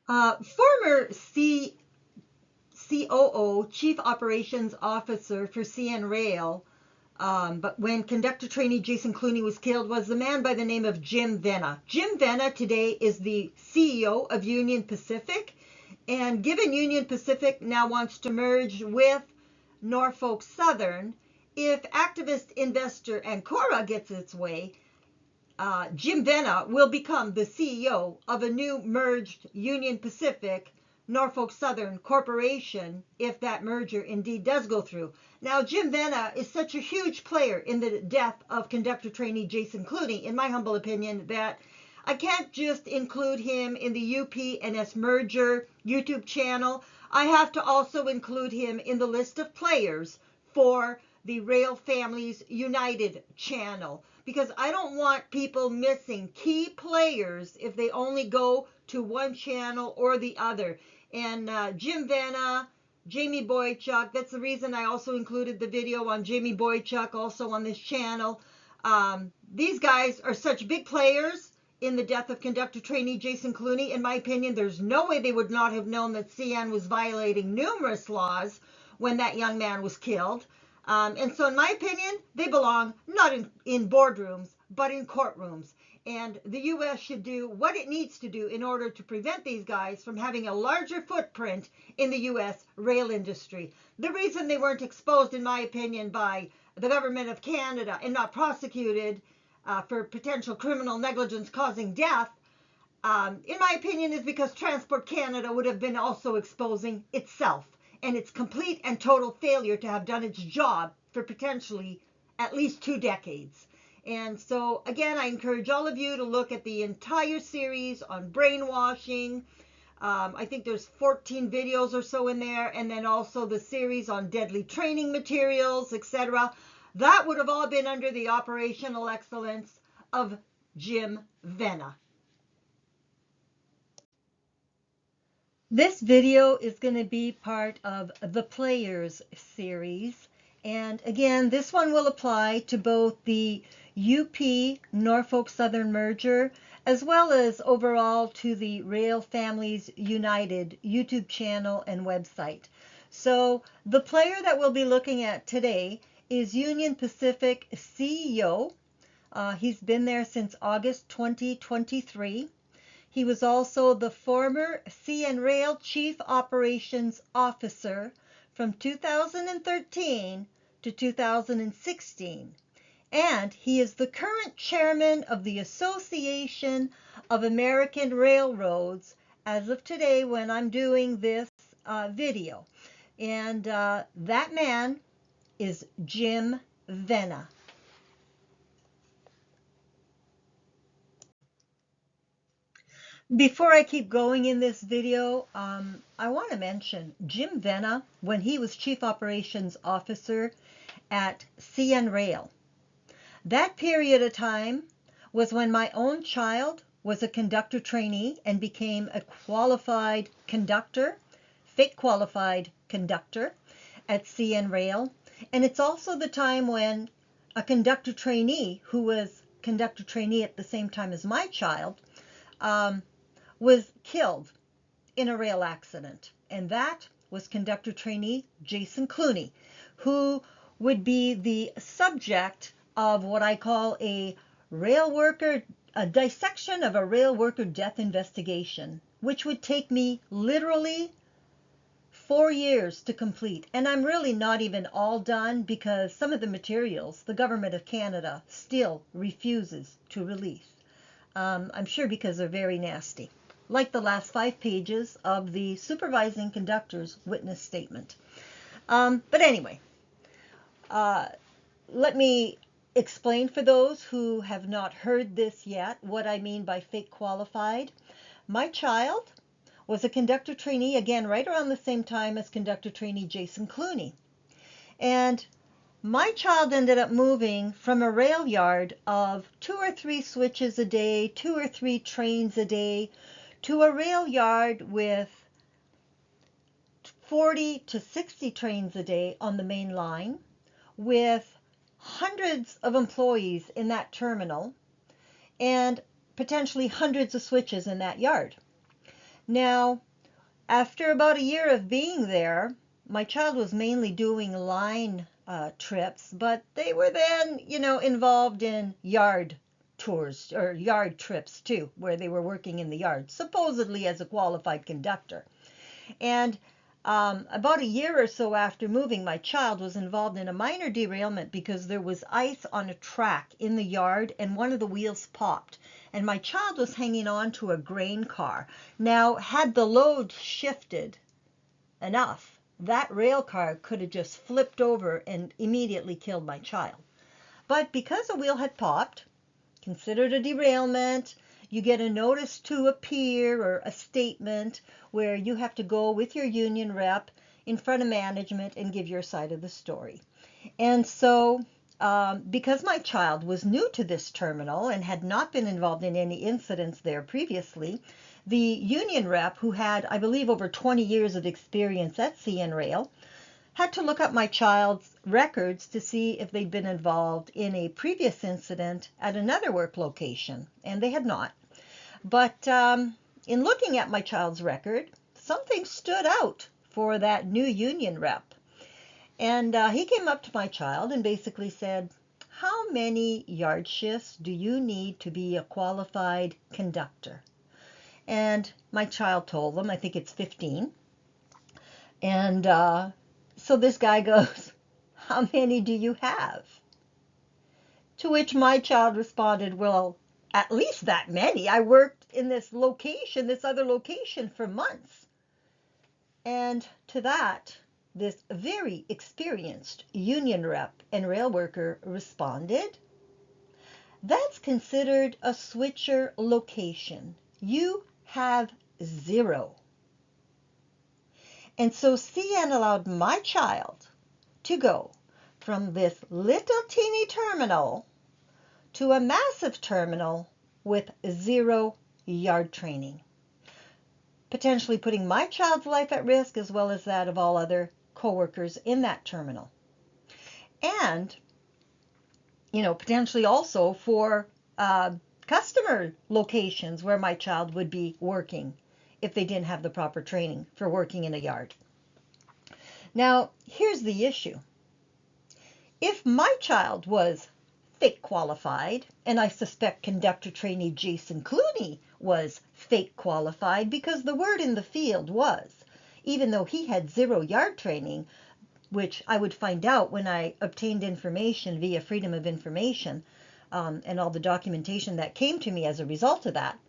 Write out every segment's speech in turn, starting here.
Former COO, Chief Operations Officer for CN Rail, but when conductor trainee Jason Clooney was killed, was the man by the name of Jim Vena. Jim Vena today is the CEO of Union Pacific, and given Union Pacific now wants to merge with Norfolk Southern, if activist investor Ancora gets its way, Jim Vena will become the CEO of a new merged Union Pacific Norfolk Southern Corporation if that merger indeed does go through. Now, Jim Vena is such a huge player in the death of conductor trainee Jason Clooney, in my humble opinion, that I can't just include him in the UPNS merger YouTube channel. I have to also include him in the list of players for the Rail Families United channel, because I don't want people missing key players if they only go to one channel or the other. And Jim Vena, Jamie Boychuk, that's the reason I also included the video on Jamie Boychuk also on this channel. These guys are such big players in the death of conductor trainee Jason Clooney. In my opinion, there's no way they would not have known that CN was violating numerous laws when that young man was killed. And so in my opinion, they belong not in boardrooms, but in courtrooms. And the U.S. should do what it needs to do in order to prevent these guys from having a larger footprint in the U.S. rail industry. The reason they weren't exposed, in my opinion, by the government of Canada and not prosecuted for potential criminal negligence causing death, in my opinion, is because Transport Canada would have been also exposing itself and its complete and total failure to have done its job for potentially at least 2 decades. And so, again, I encourage all of you to look at the entire series on brainwashing. I think there's 14 videos or so in there, and then also the series on deadly training materials, etc. That would have all been under the operational excellence of Jim Vena. This video is going to be part of the Players series. And again, this one will apply to both the UP Norfolk Southern merger as well as overall to the Rail Families United YouTube channel and website. So the player that we'll be looking at today is Union Pacific CEO. He's been there since August 2023. He was also the former CN Rail Chief Operations Officer from 2013 to 2016. And he is the current chairman of the Association of American Railroads as of today when I'm doing this video. And that man is Jim Vena. Before I keep going in this video, I want to mention Jim Vena, when he was Chief Operations Officer at CN Rail. That period of time was when my own child was a conductor trainee and became a qualified conductor, fake qualified conductor at CN Rail. And it's also the time when a conductor trainee who was conductor trainee at the same time as my child was killed in a rail accident, and that was conductor trainee Jason Clooney, who would be the subject of what I call a dissection of a rail worker death investigation, which would take me literally 4 years to complete. And I'm really not even all done because some of the materials the government of Canada still refuses to release. I'm sure because they're very nasty, like the last 5 pages of the supervising conductor's witness statement. But anyway, let me explain for those who have not heard this yet what I mean by fake qualified. My child was a conductor trainee, again, right around the same time as conductor trainee Jason Clooney. And my child ended up moving from a rail yard of 2 or 3 switches a day, 2 or 3 trains a day, to a rail yard with 40 to 60 trains a day on the main line, with hundreds of employees in that terminal, and potentially hundreds of switches in that yard. Now, after about a year of being there, my child was mainly doing line trips, but they were then, involved in yard tours or yard trips too, where they were working in the yard, supposedly as a qualified conductor. And about a year or so after moving, my child was involved in a minor derailment because there was ice on a track in the yard and one of the wheels popped. And my child was hanging on to a grain car. Now, had the load shifted enough, that rail car could have just flipped over and immediately killed my child. But because a wheel had popped, considered a derailment, you get a notice to appear or a statement where you have to go with your union rep in front of management and give your side of the story. And so because my child was new to this terminal and had not been involved in any incidents there previously, the union rep, who had, I believe, over 20 years of experience at CN Rail, had to look up my child's records to see if they'd been involved in a previous incident at another work location, and they had not. But in looking at my child's record, something stood out for that new union rep. And he came up to my child and basically said, "How many yard shifts do you need to be a qualified conductor?" And my child told him, I think it's 15. And so this guy goes, "How many do you have?" To which my child responded, "Well, at least that many. I worked in this location, this other location, for months." And to that, this very experienced union rep and rail worker responded, "That's considered a switcher location. You have 0. And so CN allowed my child to go from this little teeny terminal to a massive terminal with 0 yard training, potentially putting my child's life at risk as well as that of all other coworkers in that terminal. And, potentially also for customer locations where my child would be working if they didn't have the proper training for working in a yard. Now, here's the issue. If my child was fake qualified, and I suspect conductor trainee Jason Clooney was fake qualified because the word in the field was, even though he had 0 yard training, which I would find out when I obtained information via Freedom of Information and all the documentation that came to me as a result of that.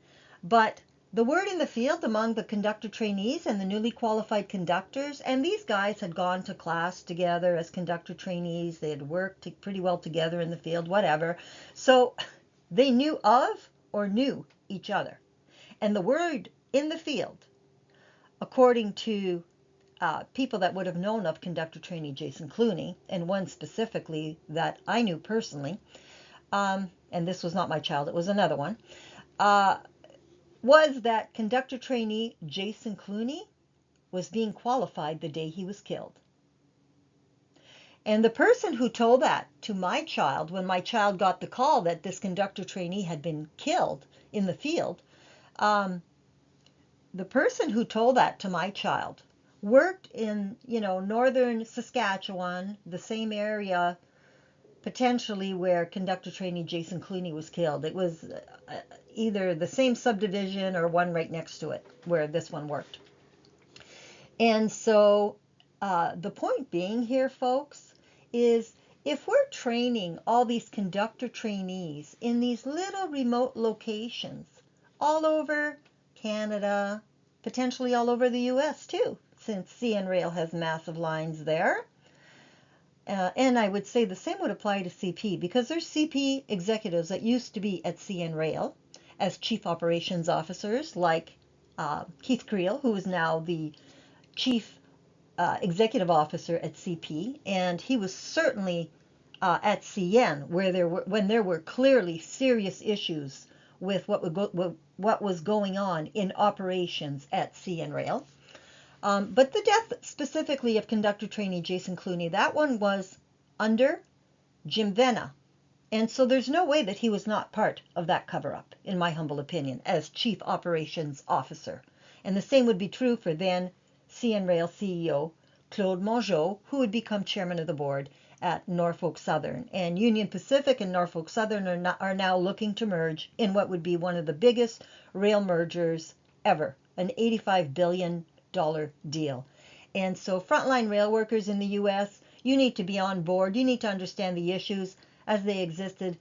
But the word in the field among the conductor trainees and the newly qualified conductors, and these guys had gone to class together as conductor trainees, they had worked pretty well together in the field, whatever. So they knew of or knew each other. And the word in the field, according to people that would have known of conductor trainee Jason Clooney, and one specifically that I knew personally, and this was not my child, it was another one, was that conductor trainee Jason Clooney was being qualified the day he was killed. And the person who told that to my child, when my child got the call that this conductor trainee had been killed in the field, the person who told that to my child worked in, northern Saskatchewan, the same area potentially where conductor trainee Jason Clooney was killed. It was either the same subdivision or one right next to it where this one worked. And so the point being here, folks, is if we're training all these conductor trainees in these little remote locations all over Canada, potentially all over the US too, since CN Rail has massive lines there. And I would say the same would apply to CP, because there's CP executives that used to be at CN Rail as chief operations officers, like Keith Creel, who is now the chief executive officer at CP, and he was certainly at CN when there were clearly serious issues with what was going on in operations at CN Rail. But the death specifically of conductor trainee Jason Clooney, that one was under Jim Vena. And so there's no way that he was not part of that cover-up, in my humble opinion, as chief operations officer. And the same would be true for then CN Rail CEO Claude Mongeau, who would become chairman of the board at Norfolk Southern. And Union Pacific and Norfolk Southern are now looking to merge in what would be one of the biggest rail mergers ever, an $85 billion deal. And so frontline rail workers in the U.S., you need to be on board. You need to understand the issues as they existed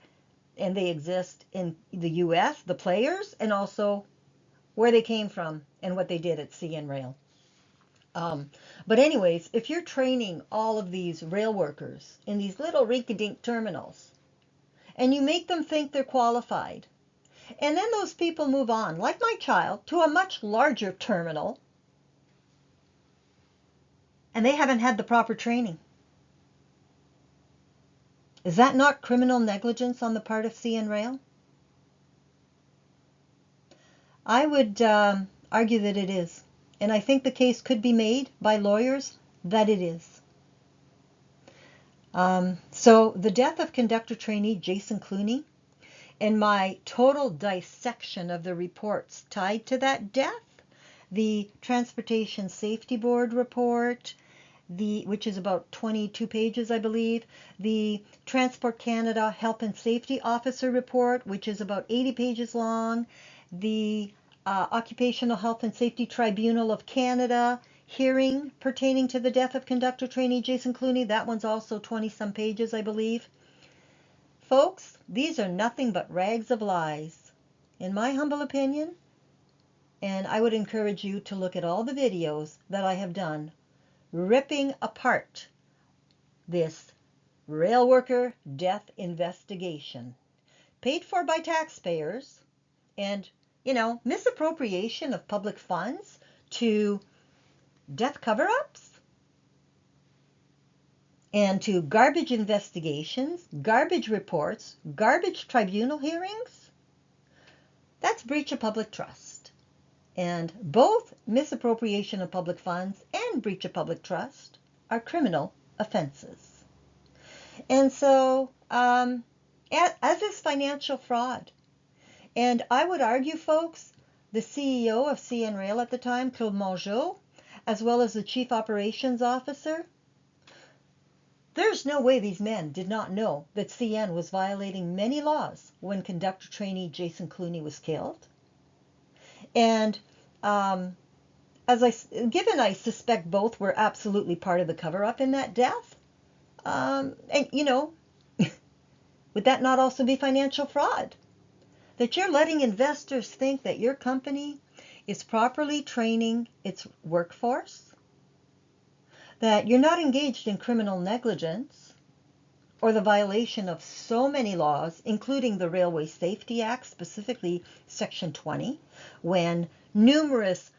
and they exist in the U.S., the players, and also where they came from and what they did at CN Rail. But anyways, if you're training all of these rail workers in these little rinky-dink terminals and you make them think they're qualified, and then those people move on, like my child, to a much larger terminal, and they haven't had the proper training, is that not criminal negligence on the part of CN Rail? I would argue that it is. And I think the case could be made by lawyers that it is. So the death of conductor trainee Jason Clooney and my total dissection of the reports tied to that death, the Transportation Safety Board report, which is about 22 pages, I believe, the Transport Canada Health and Safety Officer report, which is about 80 pages long, the Occupational Health and Safety Tribunal of Canada hearing pertaining to the death of conductor trainee Jason Clooney. That one's also 20-some pages, I believe. Folks, these are nothing but rags of lies, in my humble opinion, and I would encourage you to look at all the videos that I have done ripping apart this rail worker death investigation, paid for by taxpayers, and misappropriation of public funds to death cover-ups and to garbage investigations, garbage reports, garbage tribunal hearings. That's breach of public trust. And both misappropriation of public funds and breach of public trust are criminal offenses. And so, as is financial fraud. And I would argue, folks, the CEO of CN Rail at the time, Claude Mongeau, as well as the Chief Operations Officer, there's no way these men did not know that CN was violating many laws when conductor trainee Jason Clooney was killed. And given I suspect both were absolutely part of the cover-up in that death, and would that not also be financial fraud? That you're letting investors think that your company is properly training its workforce, that you're not engaged in criminal negligence or the violation of so many laws, including the Railway Safety Act, specifically Section 20, when numerous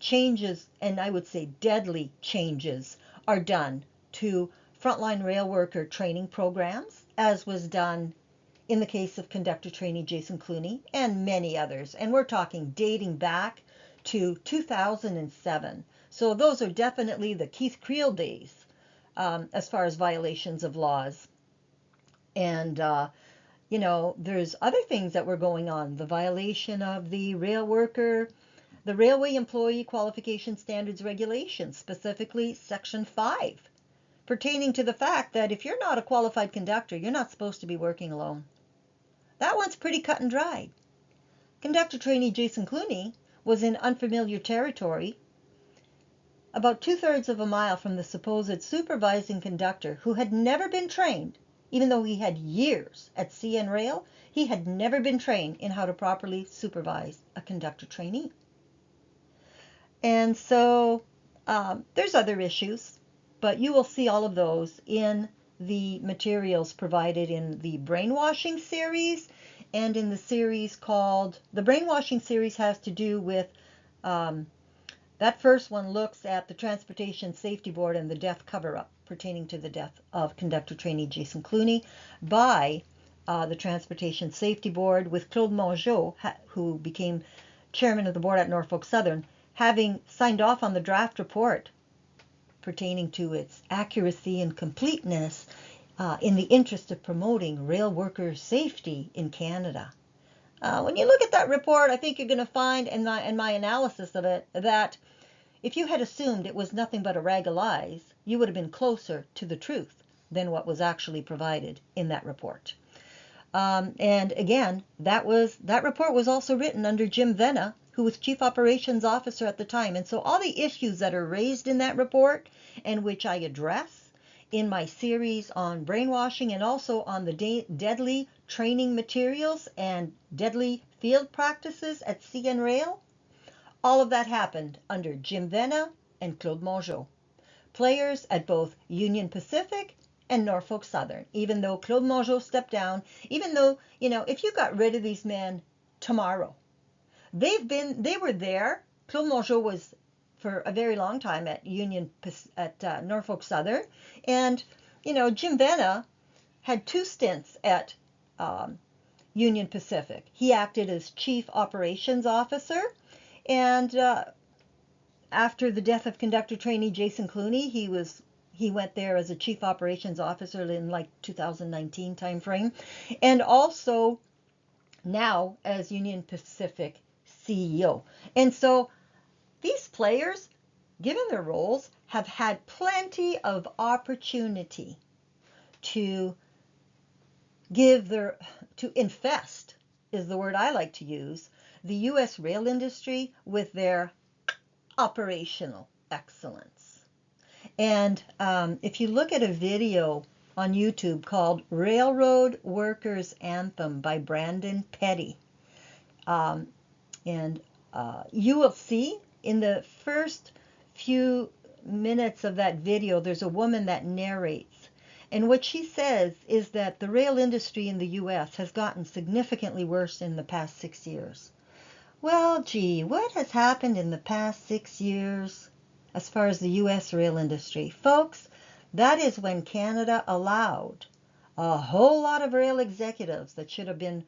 changes, and I would say deadly changes, are done to frontline rail worker training programs, as was done in the case of conductor trainee Jason Clooney and many others. And we're talking dating back to 2007. So those are definitely the Keith Creel days as far as violations of laws. And, there's other things that were going on. The violation of the Railway Employee Qualification Standards Regulations, specifically Section 5, pertaining to the fact that if you're not a qualified conductor, you're not supposed to be working alone. That one's pretty cut and dried. Conductor trainee Jason Clooney was in unfamiliar territory, about 2/3 of a mile from the supposed supervising conductor who had never been trained, even though he had years at CN Rail, he had never been trained in how to properly supervise a conductor trainee. And so there's other issues, but you will see all of those in the materials provided in the brainwashing series and in the series called, the brainwashing series has to do with, that first one looks at the Transportation Safety Board and the death cover-up pertaining to the death of conductor trainee Jason Clooney by the Transportation Safety Board, with Claude Mongeau, who became chairman of the board at Norfolk Southern, having signed off on the draft report pertaining to its accuracy and completeness in the interest of promoting rail worker safety in Canada. When you look at that report, I think you're going to find in my analysis of it that if you had assumed it was nothing but a rag of lies, you would have been closer to the truth than what was actually provided in that report. And again, that report was also written under Jim Vena, who was Chief Operations Officer at the time. And so all the issues that are raised in that report, and which I address in my series on brainwashing and also on the deadly training materials and deadly field practices at CN Rail, all of that happened under Jim Vena and Claude Mongeau, players at both Union Pacific and Norfolk Southern, even though Claude Mongeau stepped down, even though, if you got rid of these men tomorrow, they were there. Claude Mongeau was for a very long time at Norfolk Southern, and, Jim Vena had 2 stints at Union Pacific. He acted as Chief Operations Officer, and after the death of conductor trainee Jason Clooney, he went there as a Chief Operations Officer in like 2019 timeframe, and also now as Union Pacific CEO. And so these players, given their roles, have had plenty of opportunity to infest, is the word I like to use, the U.S. rail industry with their operational excellence. And if you look at a video on YouTube called Railroad Workers Anthem by Brandon Petty, and you will see in the first few minutes of that video, there's a woman that narrates. And what she says is that the rail industry in the U.S. has gotten significantly worse in the past 6 years. Well, gee, what has happened in the past 6 years as far as the U.S. rail industry? Folks, that is when Canada allowed a whole lot of rail executives that should have been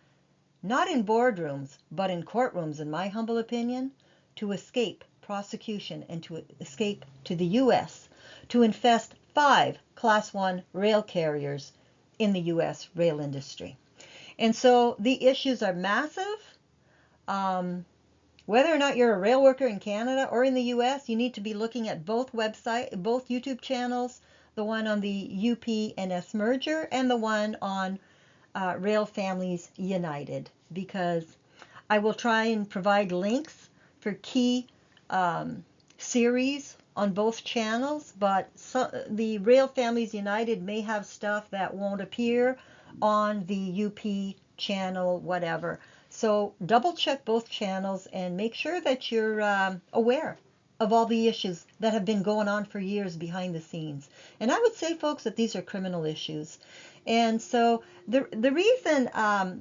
not in boardrooms, but in courtrooms, in my humble opinion, to escape prosecution and to escape to the U.S., to infest 5 Class 1 rail carriers in the U.S. rail industry. And so the issues are massive. Whether or not you're a rail worker in Canada or in the U.S., you need to be looking at both YouTube channels, the one on the UPNS merger and the one on Rail Families United, because I will try and provide links for key series on both channels, but the Rail Families United may have stuff that won't appear on the UP channel, whatever. So double check both channels and make sure that you're aware of all the issues that have been going on for years behind the scenes. And I would say, folks, that these are criminal issues. And so the reason,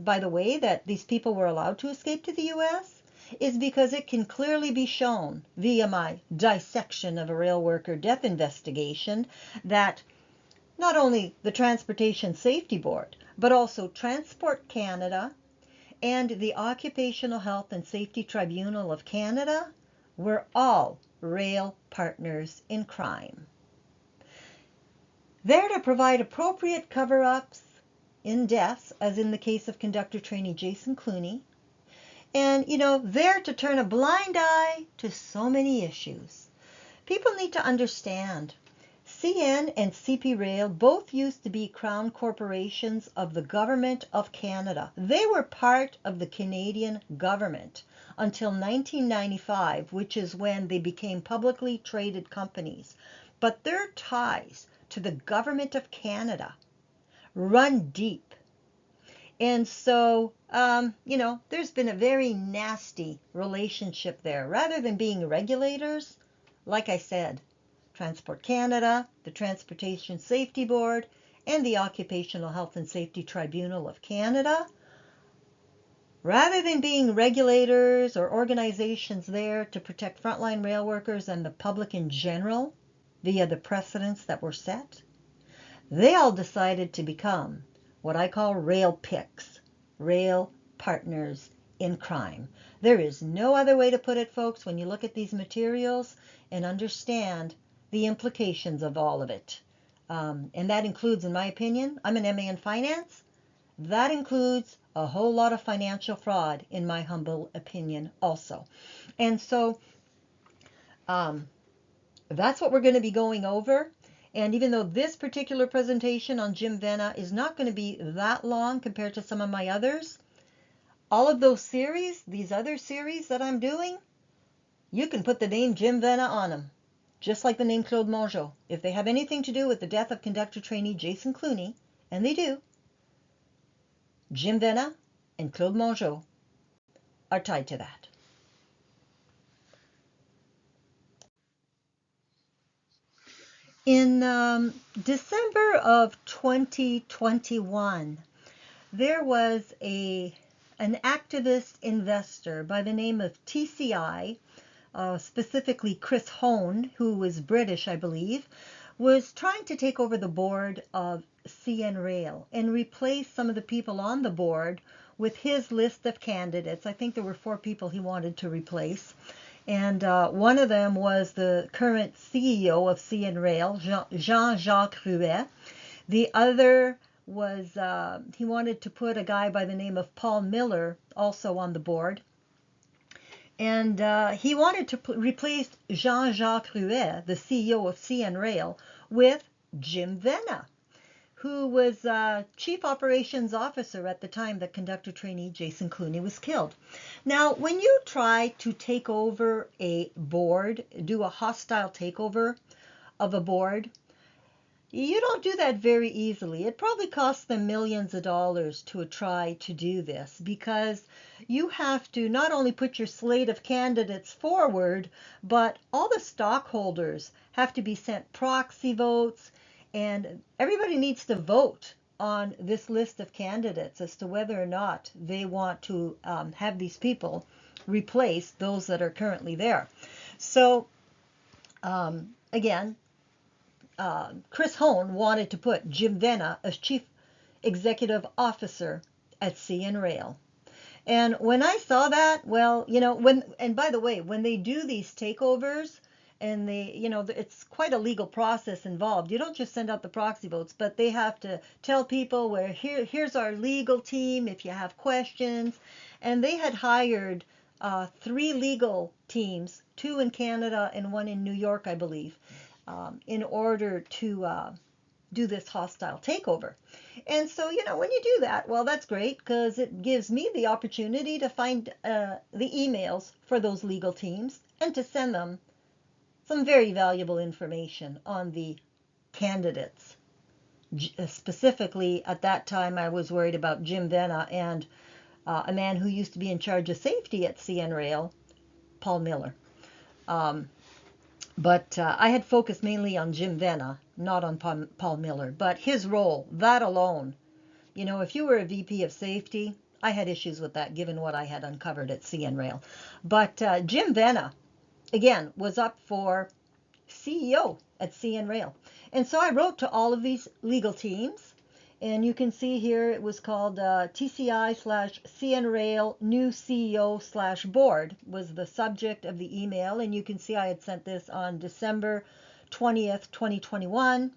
by the way, that these people were allowed to escape to the U.S. is because it can clearly be shown via my dissection of a rail worker death investigation that not only the Transportation Safety Board, but also Transport Canada and the Occupational Health and Safety Tribunal of Canada were all rail partners in crime. There to provide appropriate cover-ups in deaths, as in the case of conductor trainee Jason Clooney, and, there to turn a blind eye to so many issues. People need to understand CN and CP Rail both used to be crown corporations of the Government of Canada. They were part of the Canadian government until 1995, which is when they became publicly traded companies. But their ties to the Government of Canada run deep. And so, there's been a very nasty relationship there. Rather than being regulators, like I said, Transport Canada, the Transportation Safety Board, and the Occupational Health and Safety Tribunal of Canada, rather than being regulators or organizations there to protect frontline rail workers and the public in general via the precedents that were set, they all decided to become what I call rail picks, rail partners in crime. There is no other way to put it, folks, when you look at these materials and understand the implications of all of it. And that includes, in my opinion, I'm an MA in finance. that includes a whole lot of financial fraud, in my humble opinion, also. And so that's what we're going to be going over. And even though this particular presentation on Jim Vena is not going to be that long compared to some of my others, all of those series, these other series that I'm doing, you can put the name Jim Vena on them, just like the name Claude Mongeau. If they have anything to do with the death of conductor trainee Jason Clooney, and they do, Jim Vena and Claude Mongeau are tied to that. In December of 2021, there was an activist investor by the name of TCI, specifically Chris Hone, who was British, I believe, was trying to take over the board of CN Rail and replace some of the people on the board with his list of candidates. I think there were 4 people he wanted to replace. And one of them was the current CEO of CN Rail, Jean-Jacques Ruet. The other was, he wanted to put a guy by the name of Paul Miller also on the board. And he wanted to replace Jean-Jacques Ruet, the CEO of CN Rail, with Jim Vena, who was Chief Operations Officer at the time that conductor trainee Jason Clooney was killed. Now, when you try to take over a board, do a hostile takeover of a board, you don't do that very easily. It probably costs them millions of dollars to try to do this, because you have to not only put your slate of candidates forward, but all the stockholders have to be sent proxy votes, and everybody needs to vote on this list of candidates as to whether or not they want to have these people replace those that are currently there. So again, Chris Hone wanted to put Jim Vena as Chief Executive Officer at CN Rail. And when I saw that, well, and by the way, when they do these takeovers, and it's quite a legal process involved. You don't just send out the proxy votes, but they have to tell people here's our legal team if you have questions. And they had hired 3 legal teams, 2 in Canada and 1 in New York, I believe, in order to do this hostile takeover. And so, when you do that, well, that's great, because it gives me the opportunity to find the emails for those legal teams and to send them some very valuable information on the candidates. Specifically, at that time, I was worried about Jim Vena and a man who used to be in charge of safety at CN Rail, Paul Miller. But I had focused mainly on Jim Vena, not on Paul Miller. But his role, that alone, if you were a VP of safety, I had issues with that given what I had uncovered at CN Rail. But Jim Vena, again, was up for CEO at CN Rail. And so I wrote to all of these legal teams, and you can see here it was called TCI/CN Rail new CEO/board was the subject of the email. And you can see I had sent this on December 20th, 2021.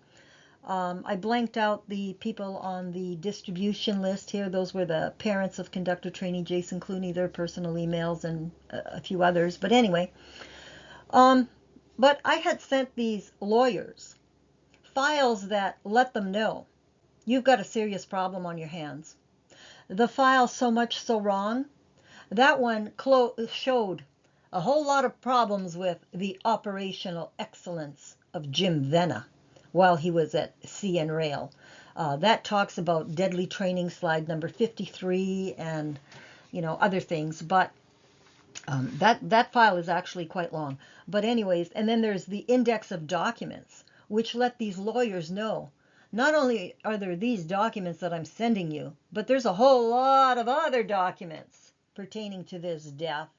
I blanked out the people on the distribution list here. Those were the parents of conductor trainee Jason Clooney, their personal emails, and a few others. But anyway, but I had sent these lawyers files that let them know you've got a serious problem on your hands. The file so much so wrong, that one showed a whole lot of problems with the operational excellence of Jim Vena while he was at CN Rail. That talks about deadly training, slide number 53, and other things. But that file is actually quite long. But anyways, and then there's the index of documents, which let these lawyers know not only are there these documents that I'm sending you, but there's a whole lot of other documents pertaining to this death.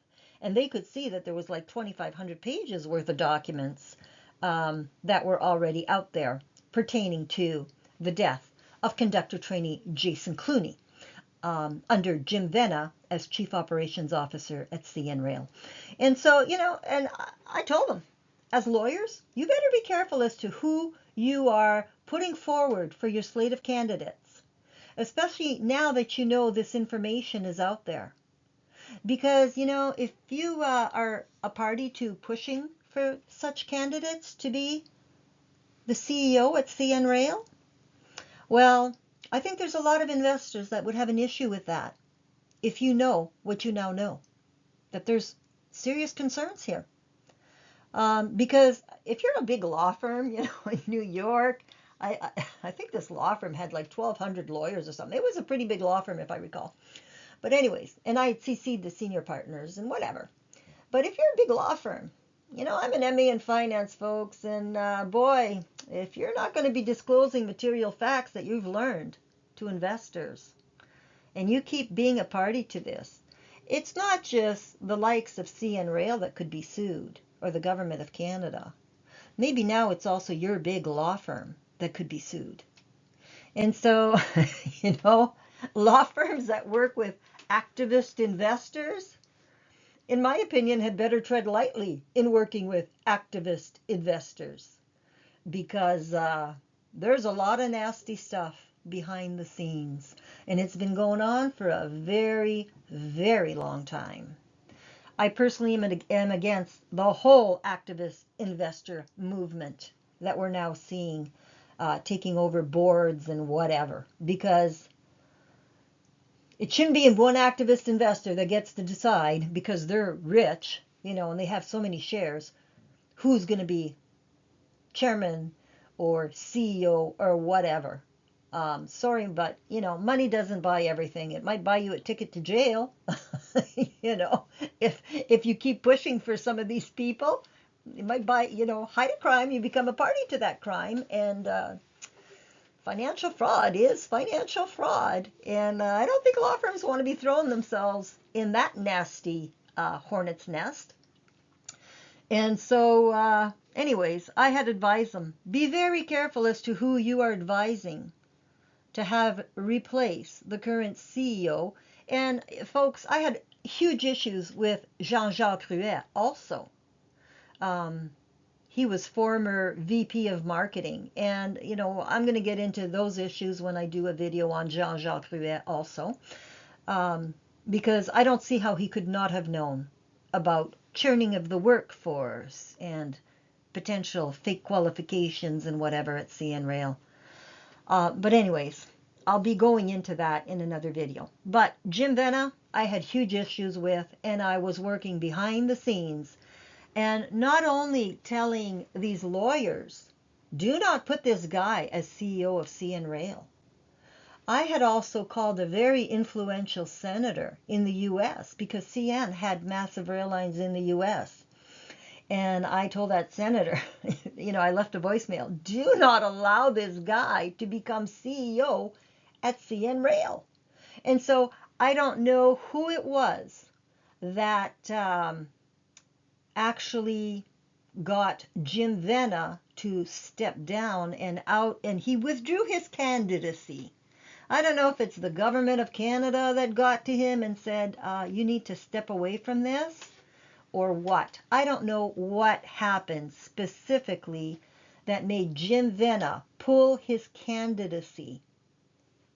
And they could see that there was like 2,500 pages worth of documents that were already out there pertaining to the death of conductor trainee Jason Clooney under Jim Vena as Chief Operations Officer at CN Rail. And so, and I told them, as lawyers, you better be careful as to who you are putting forward for your slate of candidates. especially now that you know this information is out there. Because, if you are a party to pushing for such candidates to be the CEO at CN Rail, well, I think there's a lot of investors that would have an issue with that if you know what you now know, that there's serious concerns here. Because if you're a big law firm, in New York, I think this law firm had like 1,200 lawyers or something. It was a pretty big law firm, if I recall. But anyways, and I CC'd the senior partners and whatever. But if you're a big law firm, I'm an MA in finance, folks, and boy, if you're not going to be disclosing material facts that you've learned to investors, and you keep being a party to this, it's not just the likes of CN Rail that could be sued, or the government of Canada. Maybe now it's also your big law firm that could be sued. And so, law firms that work with activist investors, in my opinion, had better tread lightly in working with activist investors, because there's a lot of nasty stuff behind the scenes, and it's been going on for a very, very long time. I personally am against the whole activist investor movement that we're now seeing taking over boards and whatever, because it shouldn't be one activist investor that gets to decide, because they're rich, and they have so many shares, who's going to be chairman or CEO or whatever. Sorry, but money doesn't buy everything. It might buy you a ticket to jail. If you keep pushing for some of these people, it might buy, hide a crime, you become a party to that crime, and financial fraud is financial fraud. And I don't think law firms want to be throwing themselves in that nasty hornet's nest. And so, anyways, I had advised them, be very careful as to who you are advising to have replace the current CEO. And folks, I had huge issues with Jean-Jacques Ruet also. He was former VP of marketing, and I'm going to get into those issues when I do a video on Jean-Jacques Ruet also, because I don't see how he could not have known about churning of the workforce and potential fake qualifications and whatever at CN Rail. But anyways, I'll be going into that in another video. But Jim Vena, I had huge issues with, and I was working behind the scenes, and not only telling these lawyers, do not put this guy as CEO of CN Rail. I had also called a very influential senator in the U.S. because CN had massive rail lines in the U.S. And I told that senator, I left a voicemail, do not allow this guy to become CEO at CN Rail. And so I don't know who it was that actually got Jim Vena to step down and out, and he withdrew his candidacy. I don't know if it's the government of Canada that got to him and said, you need to step away from this, or what. I don't know what happened specifically that made Jim Vena pull his candidacy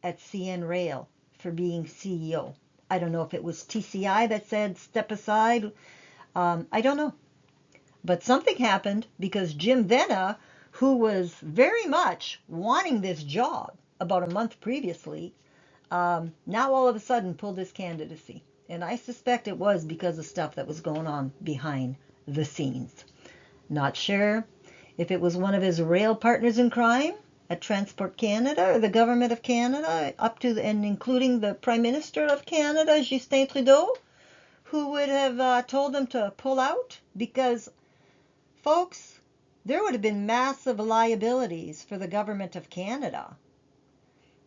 at CN Rail for being CEO. I don't know if it was TCI that said step aside. I don't know. But something happened, because Jim Vena, who was very much wanting this job about a month previously, now all of a sudden pulled his candidacy. And I suspect it was because of stuff that was going on behind the scenes. Not sure if it was one of his rail partners in crime at Transport Canada or the government of Canada, up to and including the Prime Minister of Canada, Justin Trudeau, who would have told them to pull out, because, folks, there would have been massive liabilities for the government of Canada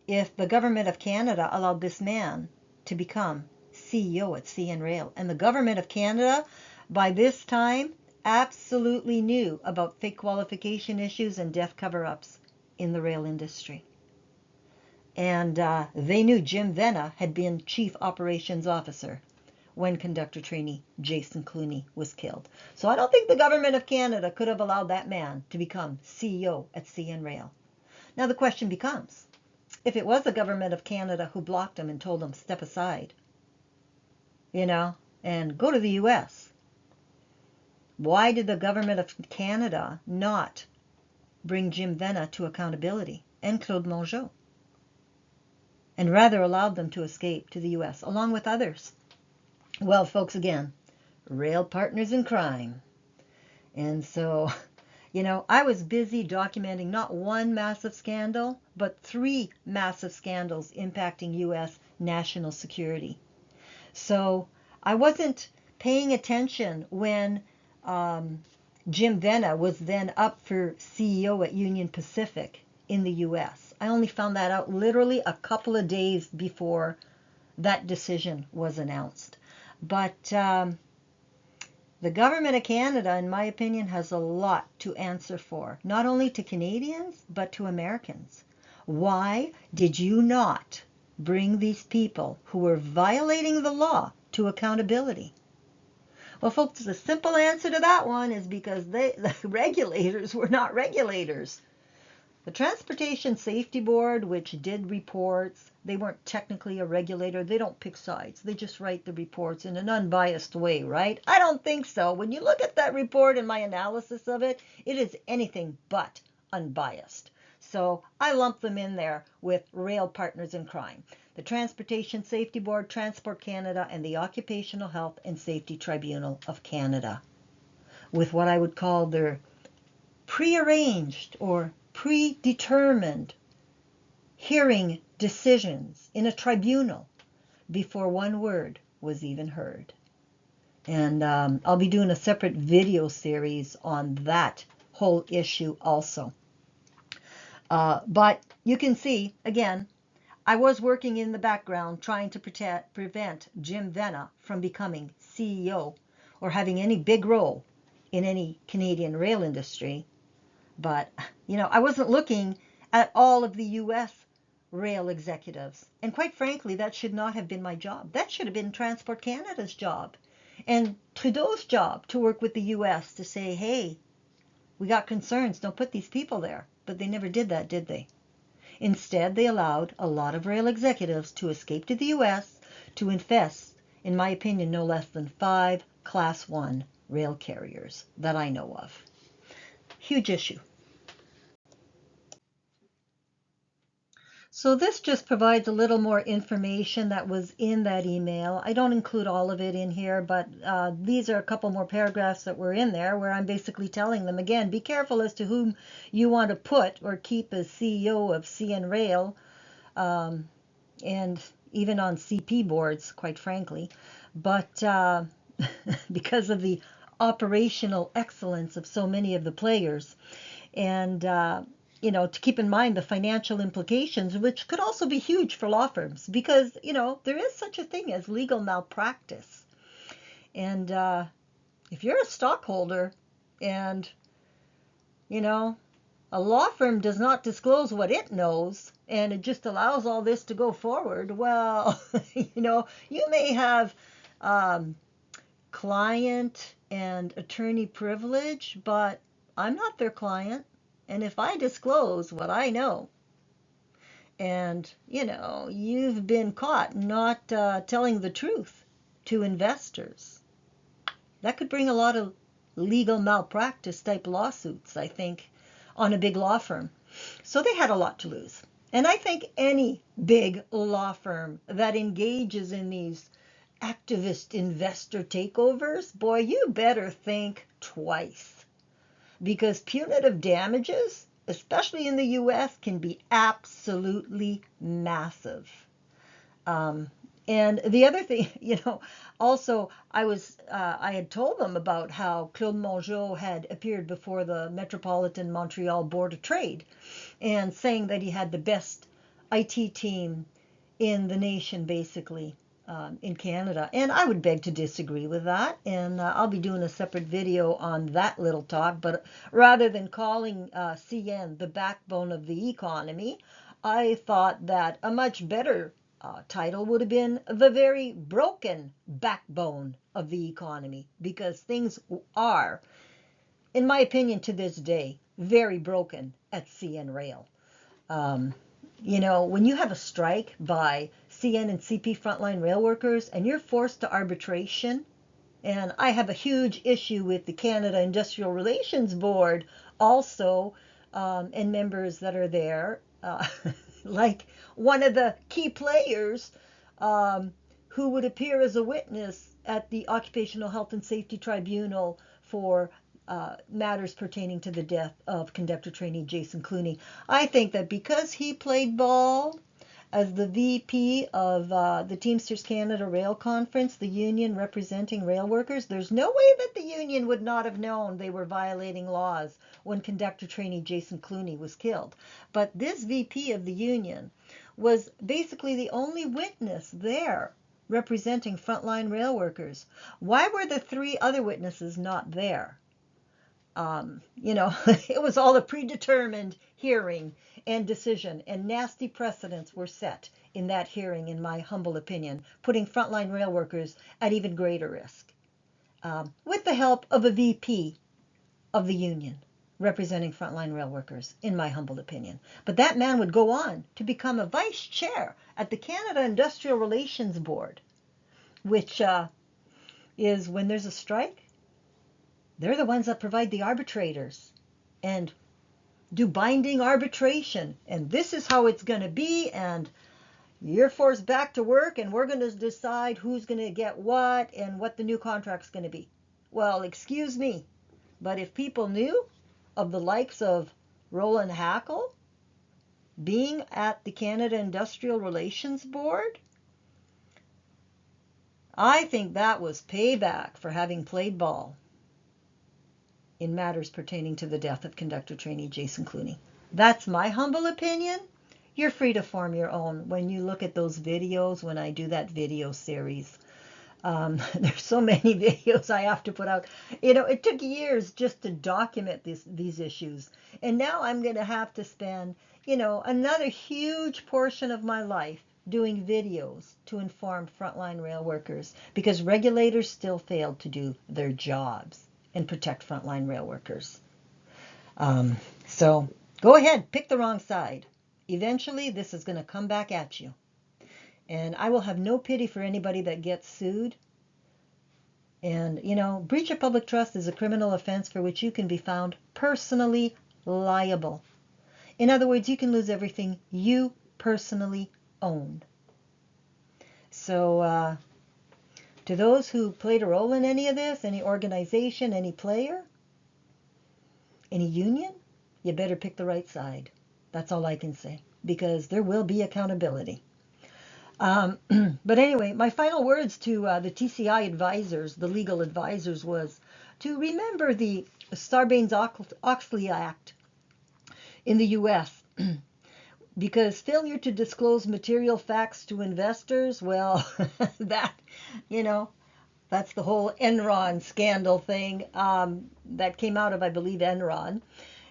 if the government of Canada allowed this man to become CEO at CN Rail. And the government of Canada, by this time, absolutely knew about fake qualification issues and death cover-ups in the rail industry. And they knew Jim Vena had been Chief Operations Officer when conductor trainee Jason Clooney was killed. So I don't think the government of Canada could have allowed that man to become CEO at CN Rail. Now the question becomes, if it was the government of Canada who blocked them and told them step aside, and go to the US, why did the government of Canada not bring Jim Vena to accountability and Claude Mongeau, and rather allowed them to escape to the US along with others? Well, folks, again, rail partners in crime. And so, I was busy documenting not one massive scandal, but 3 massive scandals impacting U.S. national security. So I wasn't paying attention when Jim Vena was then up for CEO at Union Pacific in the U.S. I only found that out literally a couple of days before that decision was announced. But the government of Canada, in my opinion, has a lot to answer for, not only to Canadians, but to Americans. Why did you not bring these people who were violating the law to accountability? Well, folks, the simple answer to that one is because the regulators were not regulators. The Transportation Safety Board, which did reports, they weren't technically a regulator. They don't pick sides. They just write the reports in an unbiased way, right? I don't think so. When you look at that report and my analysis of it, it is anything but unbiased. So I lump them in there with rail partners in crime. The Transportation Safety Board, Transport Canada, and the Occupational Health and Safety Tribunal of Canada, with what I would call their prearranged or predetermined hearing decisions in a tribunal before one word was even heard. And I'll be doing a separate video series on that whole issue also. But you can see, again, I was working in the background trying to prevent Jim Vena from becoming CEO or having any big role in any Canadian rail industry. But, I wasn't looking at all of the U.S. rail executives. And quite frankly, that should not have been my job. That should have been Transport Canada's job and Trudeau's job to work with the U.S. to say, hey, we got concerns. Don't put these people there. But they never did that, did they? Instead, they allowed a lot of rail executives to escape to the U.S. to invest, in my opinion, no less than 5 Class 1 rail carriers that I know of. Huge issue. So this just provides a little more information that was in that email. I don't include all of it in here, but these are a couple more paragraphs that were in there where I'm basically telling them, again, be careful as to whom you want to put or keep as CEO of CN Rail, and even on CP boards, quite frankly. But because of the operational excellence of so many of the players, and to keep in mind the financial implications, which could also be huge for law firms, because, there is such a thing as legal malpractice. And if you're a stockholder and, a law firm does not disclose what it knows and it just allows all this to go forward, well, you may have client and attorney privilege, but I'm not their client. And if I disclose what I know, and, you've been caught not telling the truth to investors, that could bring a lot of legal malpractice type lawsuits, I think, on a big law firm. So they had a lot to lose. And I think any big law firm that engages in these activist investor takeovers, boy, you better think twice. Because punitive damages, especially in the U.S., can be absolutely massive. And the other thing, also I had told them about how Claude Mongeau had appeared before the Metropolitan Montreal Board of Trade and saying that he had the best IT team in the nation, basically. In Canada. And I would beg to disagree with that. And I'll be doing a separate video on that little talk. But rather than calling CN the backbone of the economy, I thought that a much better title would have been the very broken backbone of the economy. Because things are, in my opinion, to this day, very broken at CN Rail. When you have a strike by CN and CP frontline rail workers and you're forced to arbitration, and I have a huge issue with the Canada Industrial Relations Board also, and members that are there, like one of the key players who would appear as a witness at the Occupational Health and Safety Tribunal for matters pertaining to the death of conductor trainee Jason Clooney. I think that because he played ball as the VP of the Teamsters Canada Rail Conference, the union representing rail workers, there's no way that the union would not have known they were violating laws when conductor trainee Jason Clooney was killed. But this VP of the union was basically the only witness there representing frontline rail workers. Why were the three other witnesses not there? It was all a predetermined hearing and decision, and nasty precedents were set in that hearing, in my humble opinion, putting frontline rail workers at even greater risk, with the help of a VP of the union representing frontline rail workers, in my humble opinion. But that man would go on to become a vice chair at the Canada Industrial Relations Board, which is when there's a strike, they're the ones that provide the arbitrators and do binding arbitration. And this is how it's going to be. And you're forced back to work, and we're going to decide who's going to get what and what the new contract's going to be. Well, excuse me, but if people knew of the likes of Roland Hackle being at the Canada Industrial Relations Board, I think that was payback for having played ball in matters pertaining to the death of conductor trainee Jason Clooney. That's my humble opinion. You're free to form your own when you look at those videos, when I do that video series. There's so many videos I have to put out. It took years just to document these issues. And now I'm going to have to spend, another huge portion of my life doing videos to inform frontline rail workers, because regulators still failed to do their jobs and protect frontline rail workers. So go ahead, pick the wrong side. Eventually, this is going to come back at you. And I will have no pity for anybody that gets sued. And, breach of public trust is a criminal offense for which you can be found personally liable. In other words, you can lose everything you personally own. So, to those who played a role in any of this, any organization, any player, any union, you better pick the right side. That's all I can say, because there will be accountability. But anyway, my final words to the TCI advisors, the legal advisors, was to remember the Sarbanes-Oxley Act in the U.S., because failure to disclose material facts to investors, well, that's the whole Enron scandal thing that came out of, I believe, Enron.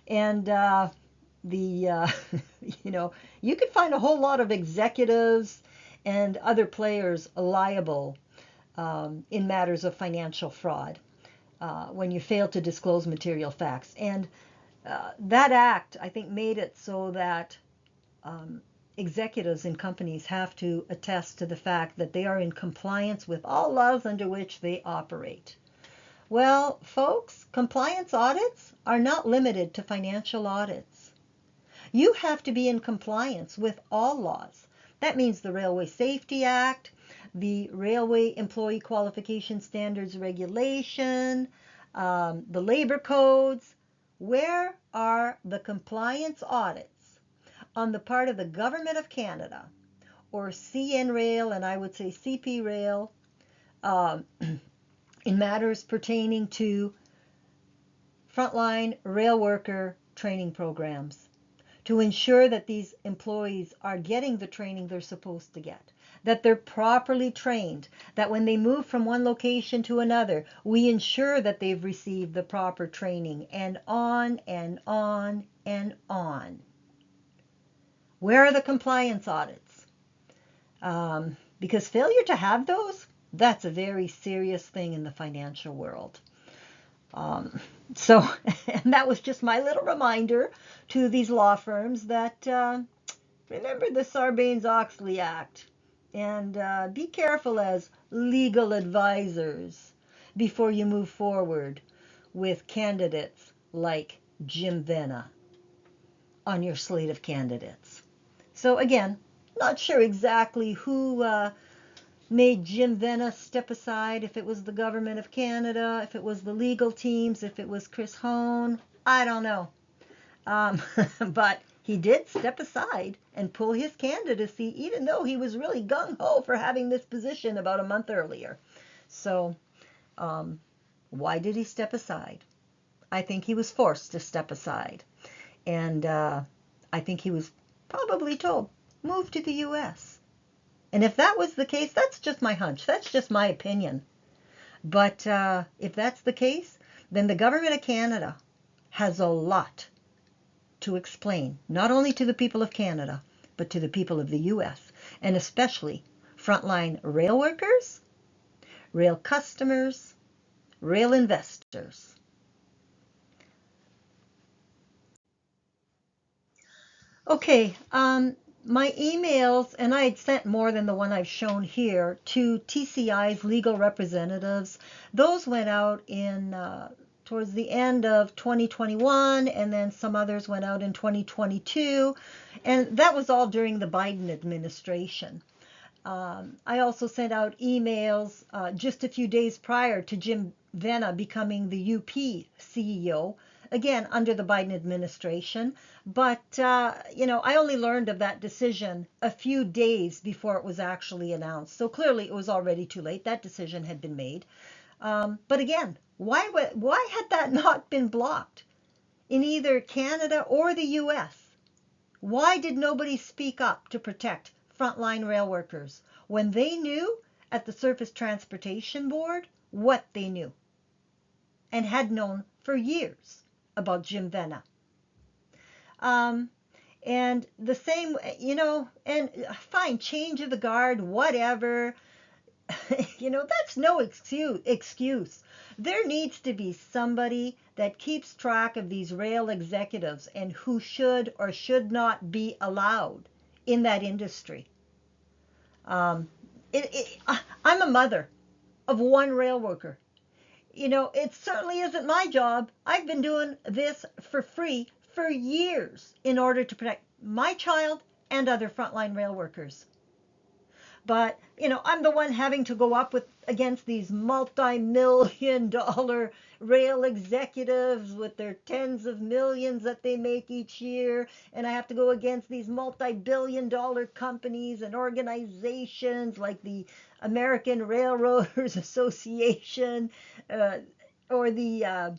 And you could find a whole lot of executives and other players liable in matters of financial fraud when you fail to disclose material facts. And that act, I think, made it so that executives in companies have to attest to the fact that they are in compliance with all laws under which they operate. Well, folks, compliance audits are not limited to financial audits. You have to be in compliance with all laws. That means the Railway Safety Act, the Railway Employee Qualification Standards Regulation, the labor codes. Where are the compliance audits on the part of the Government of Canada, or CN Rail, and I would say CP Rail, in matters pertaining to frontline rail worker training programs, to ensure that these employees are getting the training they're supposed to get, that they're properly trained, that when they move from one location to another, we ensure that they've received the proper training, and on and on and on. Where are the compliance audits? Because failure to have those, that's a very serious thing in the financial world. And that was just my little reminder to these law firms that, Remember the Sarbanes-Oxley Act, and be careful as legal advisors before you move forward with candidates like Jim Vena on your slate of candidates. So again, not sure exactly who made Jim Vena step aside, if it was the government of Canada, if it was the legal teams, if it was Chris Hone, I don't know. But he did step aside and pull his candidacy, even though he was really gung-ho for having this position about a month earlier. So why did he step aside? I think he was forced to step aside. And I think he was probably told, move to the U.S. And if that was the case, that's just my hunch. That's just my opinion. But if that's the case, then the government of Canada has a lot to explain, not only to the people of Canada, but to the people of the U.S., and especially frontline rail workers, rail customers, rail investors. Okay, my emails, and I had sent more than the one I've shown here, to TCI's legal representatives. Those went out in towards the end of 2021, and then some others went out in 2022, and that was all during the Biden administration. I also sent out emails just a few days prior to Jim Vena becoming the UP CEO, again under the Biden administration. But, I only learned of that decision a few days before it was actually announced. So clearly it was already too late. That decision had been made. But again, why had that not been blocked in either Canada or the US? Why did nobody speak up to protect frontline rail workers when they knew at the Surface Transportation Board what they knew and had known for years about Jim Vena? And the same, and fine, change of the guard, whatever. That's no excuse. There needs to be somebody that keeps track of these rail executives and who should or should not be allowed in that industry. Um, I'm a mother of one rail worker. It certainly isn't my job. I've been doing this for free for years in order to protect my child and other frontline rail workers. But, I'm the one having to go up against these multi-million-dollar rail executives with their tens of millions that they make each year. And I have to go against these multi-billion-dollar companies and organizations like the American Railroaders Association, or the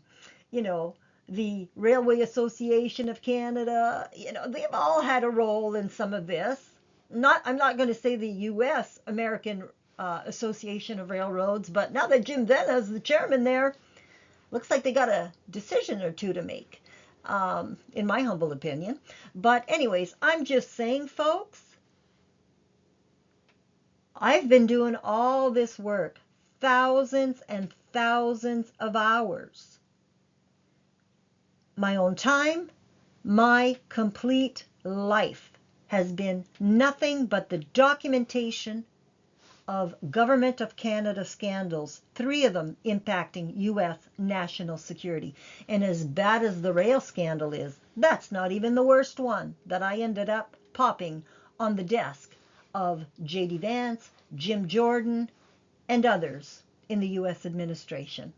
Railway Association of Canada. They've all had a role in some of this. I'm not going to say the U.S. American Association of Railroads, but now that Jim Vena is the chairman there, looks like they got a decision or two to make, in my humble opinion. But anyways, I'm just saying, folks, I've been doing all this work, thousands and thousands of hours, my own time, my complete life has been nothing but the documentation of Government of Canada scandals, 3 of them impacting U.S. national security. And as bad as the rail scandal is, that's not even the worst one that I ended up popping on the desk of J.D. Vance, Jim Jordan, and others in the U.S. administration.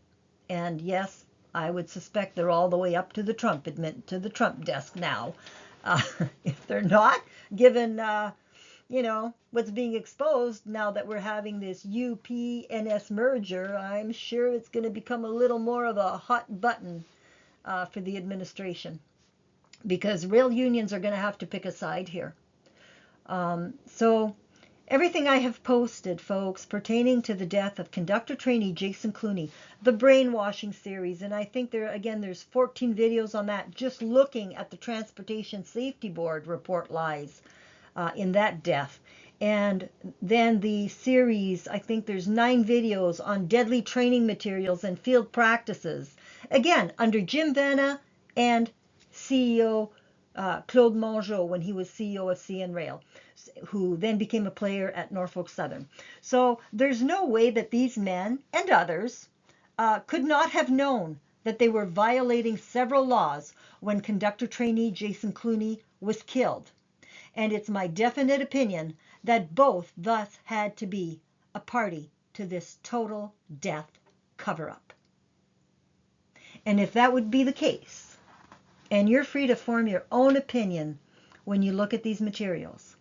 And yes, I would suspect they're all the way up to the Trump desk now. If they're not, given what's being exposed now that we're having this UPNS merger, I'm sure it's going to become a little more of a hot button for the administration, because rail unions are going to have to pick a side here. So everything I have posted, folks, pertaining to the death of conductor trainee Jason Clooney, the brainwashing series, and I think there's 14 videos on that, just looking at the Transportation Safety Board report lies in that death. And then the series, I think there's 9 videos on deadly training materials and field practices, again, under Jim Vena and CEO Claude Mongeau when he was CEO of CN Rail, who then became a player at Norfolk Southern. So there's no way that these men and others could not have known that they were violating several laws when conductor trainee Jason Clooney was killed. And it's my definite opinion that both thus had to be a party to this total death cover-up. And if that would be the case, and you're free to form your own opinion when you look at these materials,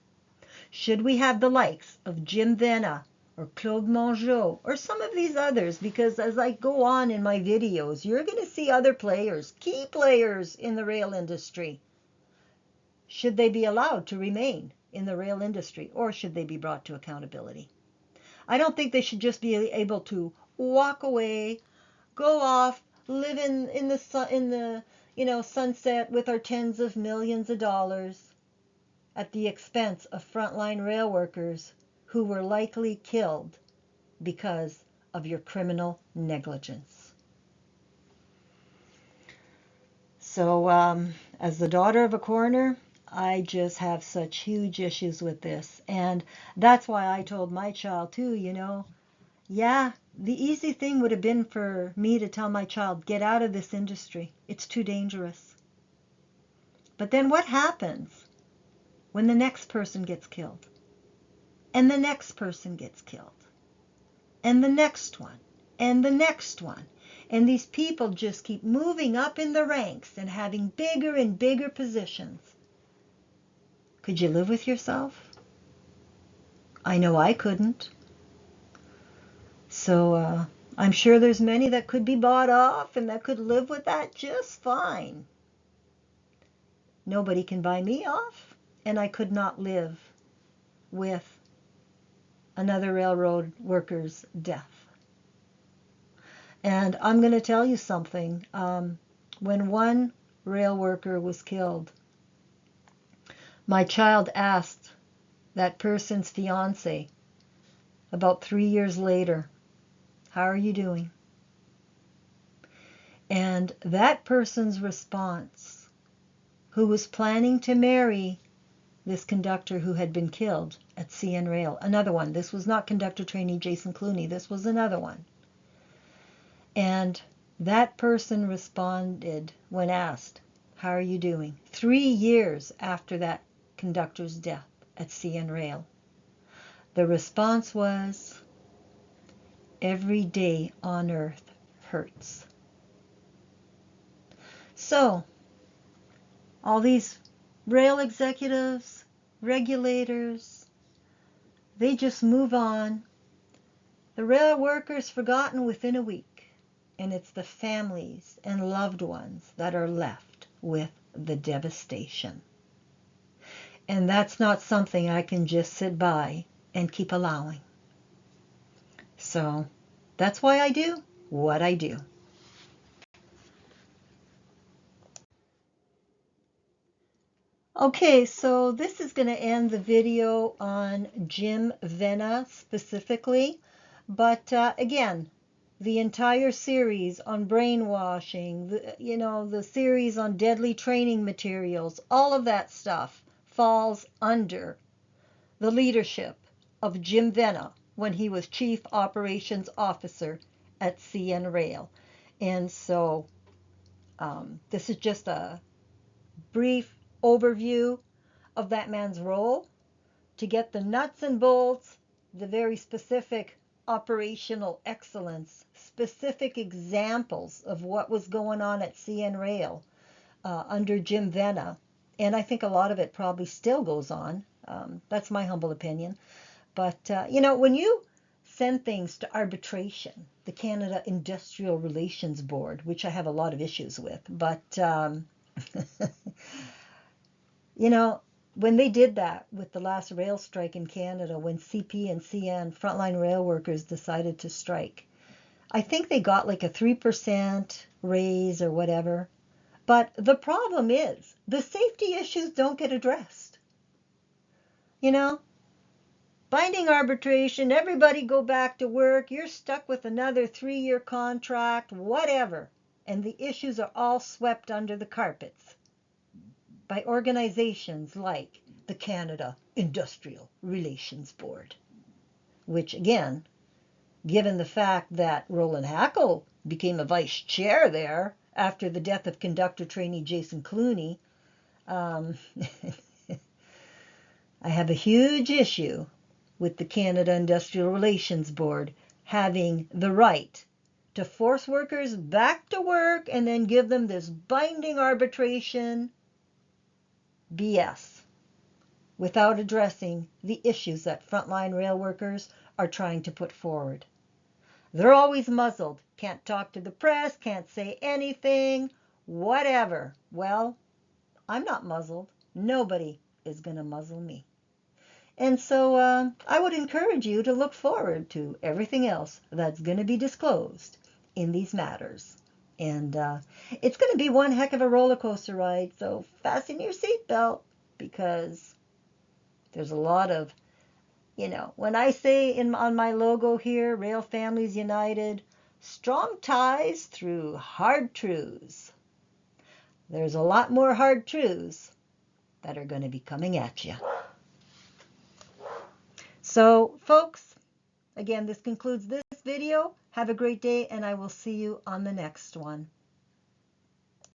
should we have the likes of Jim Vena or Claude Mongeau or some of these others? Because as I go on in my videos, you're going to see other players, key players in the rail industry. Should they be allowed to remain in the rail industry, or should they be brought to accountability? I don't think they should just be able to walk away, go off, live in the sunset with our tens of millions of dollars at the expense of frontline rail workers who were likely killed because of your criminal negligence. So, as the daughter of a coroner, I just have such huge issues with this. And that's why I told my child too, yeah, the easy thing would have been for me to tell my child, get out of this industry. It's too dangerous. But then what happens when the next person gets killed? And the next person gets killed? And the next one? And the next one? And these people just keep moving up in the ranks and having bigger and bigger positions. Could you live with yourself? I know I couldn't. So I'm sure there's many that could be bought off and that could live with that just fine. Nobody can buy me off, and I could not live with another railroad worker's death. And I'm going to tell you something. When one rail worker was killed, my child asked that person's fiance about 3 years later, how are you doing? And that person's response, who was planning to marry this conductor who had been killed at CN Rail, another one. This was not conductor trainee Jason Clooney. This was another one. And that person responded when asked, how are you doing? 3 years after that conductor's death at CN Rail. The response was, every day on earth hurts. So, all these rail executives, regulators, they just move on. The rail workers forgotten within a week, and it's the families and loved ones that are left with the devastation. And that's not something I can just sit by and keep allowing. So that's why I do what I do. Okay, so this is going to end the video on Jim Vena specifically. But again, the entire series on brainwashing, the series on deadly training materials, all of that stuff falls under the leadership of Jim Vena when he was Chief Operations Officer at CN Rail. And so this is just a brief overview of that man's role to get the nuts and bolts, the very specific operational excellence, specific examples of what was going on at CN Rail under Jim Vena. And I think a lot of it probably still goes on. That's my humble opinion. But, when you send things to arbitration, the Canada Industrial Relations Board, which I have a lot of issues with, but, when they did that with the last rail strike in Canada, when CP and CN frontline rail workers decided to strike, I think they got like a 3% raise or whatever. But the problem is the safety issues don't get addressed. Binding arbitration, everybody go back to work, you're stuck with another 3-year contract, whatever. And the issues are all swept under the carpets. by organizations like the Canada Industrial Relations Board, which again, given the fact that Roland Hackle became a vice chair there after the death of conductor trainee Jason Clooney, I have a huge issue with the Canada Industrial Relations Board having the right to force workers back to work and then give them this binding arbitration BS without addressing the issues that frontline rail workers are trying to put forward. They're always muzzled. Can't talk to the press, can't say anything, whatever. Well, I'm not muzzled. Nobody is going to muzzle me. And so I would encourage you to look forward to everything else that's going to be disclosed in these matters. And it's going to be one heck of a roller coaster ride, so fasten your seatbelt, because there's a lot of, when I say on my logo here, Rail Families United, strong ties through hard truths. There's a lot more hard truths that are going to be coming at you. So, folks, again, this concludes this video. Have a great day, and I will see you on the next one.